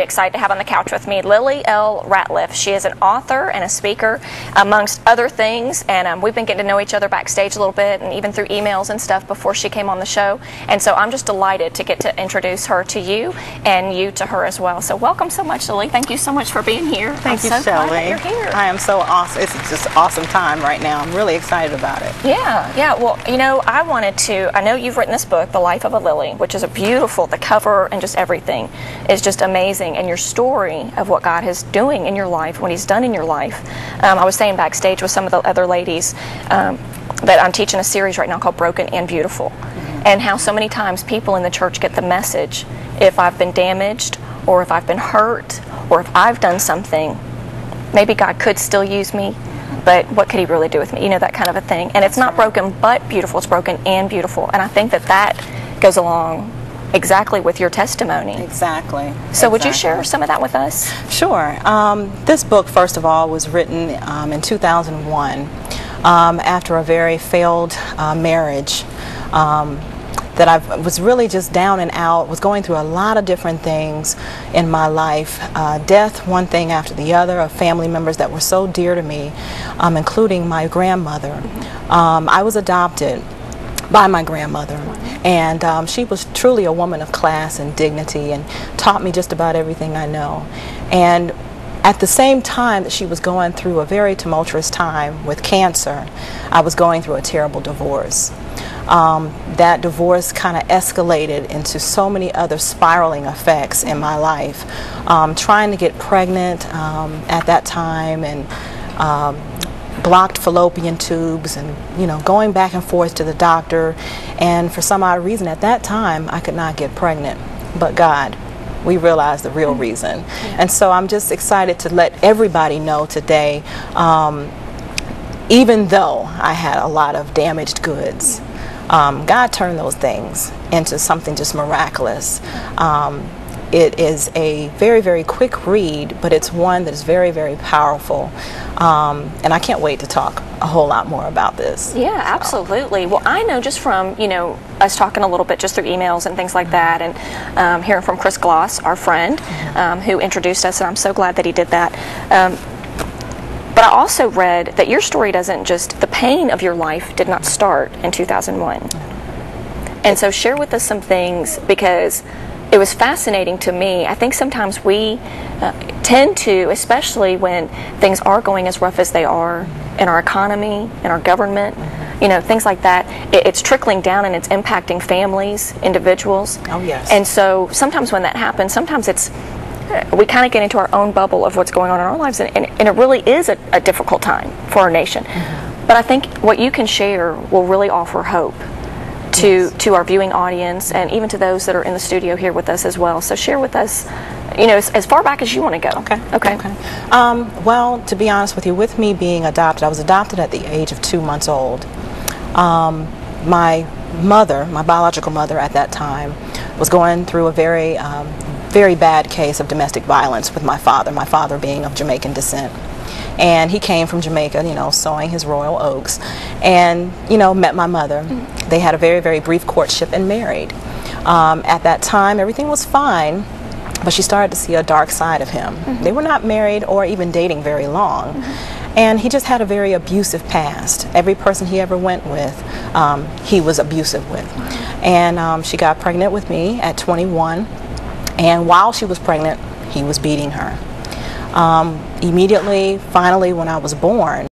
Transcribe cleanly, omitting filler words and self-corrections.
excited to have on the couch with me Lily L. Ratliff. She is an author and a speaker, amongst other things, and we've been getting to know each other backstage a little bit, and even through emails and stuff before she came on the show. And so I'm just delighted to get to introduce her to you, and you to her as well. So welcome so much, Lily. Thank you so much for being here. Thank you, so Shelley. Glad that you're here. I am so awesome. It's just an awesome time right now. I'm really excited about it. Yeah. Well, you know, I know you've written this book, The Life of a Lily, which is a beautiful, the cover and just everything is just amazing. And your story of what God is doing in your life, what He's done in your life. I was saying backstage with some of the other ladies that I'm teaching a series right now called Broken and Beautiful. And how so many times people in the church get the message, if I've been damaged, or if I've been hurt, or if I've done something, maybe God could still use me, but what could He really do with me? You know, that kind of a thing. And it's not broken but beautiful, it's broken and beautiful. And I think that goes along exactly with your testimony. Exactly. So would you share some of that with us? Sure. This book, first of all, was written in 2001 after a very failed marriage. That I was really just down and out, was going through a lot of different things in my life. Death, one thing after the other, of family members that were so dear to me, including my grandmother. I was adopted by my grandmother, and she was truly a woman of class and dignity and taught me just about everything I know. And at the same time that she was going through a very tumultuous time with cancer, I was going through a terrible divorce. That divorce kind of escalated into so many other spiraling effects in my life. Trying to get pregnant at that time, and blocked fallopian tubes, and going back and forth to the doctor, and for some odd reason at that time I could not get pregnant. But God, we realized the real reason. And so I'm just excited to let everybody know today, even though I had a lot of damaged goods, God turned those things into something just miraculous. It is a very, very quick read, but it's one that is very, very powerful. And I can't wait to talk a whole lot more about this. Yeah, absolutely. Well, I know just from, us talking a little bit just through emails and things like that, and hearing from Chris Gloss, our friend, who introduced us, and I'm so glad that he did that. But I also read that your story doesn't just, the pain of your life did not start in 2001. And so share with us some things, because it was fascinating to me. I think sometimes we tend to, especially when things are going as rough as they are in our economy, in our government, things like that, it's trickling down and it's impacting families, individuals. Oh, yes. And so sometimes when that happens, sometimes we kind of get into our own bubble of what's going on in our lives, and it really is a difficult time for our nation. But I think what you can share will really offer hope to our viewing audience, and even to those that are in the studio here with us as well. So share with us, as far back as you want to go. Okay. Well, to be honest with you, with me being adopted, I was adopted at the age of 2 months old. My mother, my biological mother at that time, was going through a very bad case of domestic violence with my father being of Jamaican descent. And he came from Jamaica, sowing his royal oats, and, met my mother. They had a very, very brief courtship and married. At that time, everything was fine, but she started to see a dark side of him. They were not married or even dating very long. And he just had a very abusive past. Every person he ever went with, he was abusive with. And she got pregnant with me at 21. And while she was pregnant, he was beating her. Immediately, finally, when I was born,